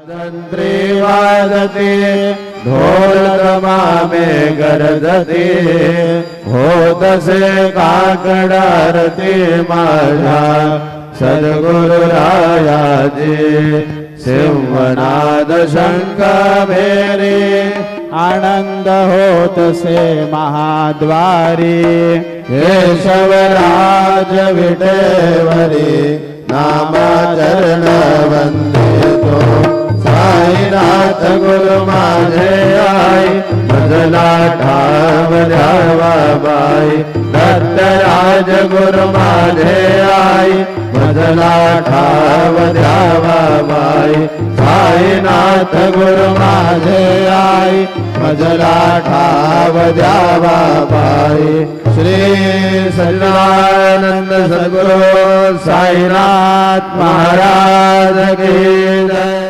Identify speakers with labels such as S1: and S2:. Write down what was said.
S1: तंत्री वाजते ढोल दमामे गरजते होतसे काकड आरती माझ्या सद्गुरुरायाचे सिंहनाद शंख भेरी
S2: आनंद होतसे महाद्वारी
S1: केशवराज विटेवरी नामाचरण वंदितो साईनाथ गुरु माझे आई मजला ठाव द्यावा बाई दत्तराज गुरु माझे आई मजला ठाव द्यावा बाई साईनाथ गुरु माझे आई मजला ठाव द्यावा बाई श्री सच्चिदानंद सद्गुरु साईनाथ महाराज की जय।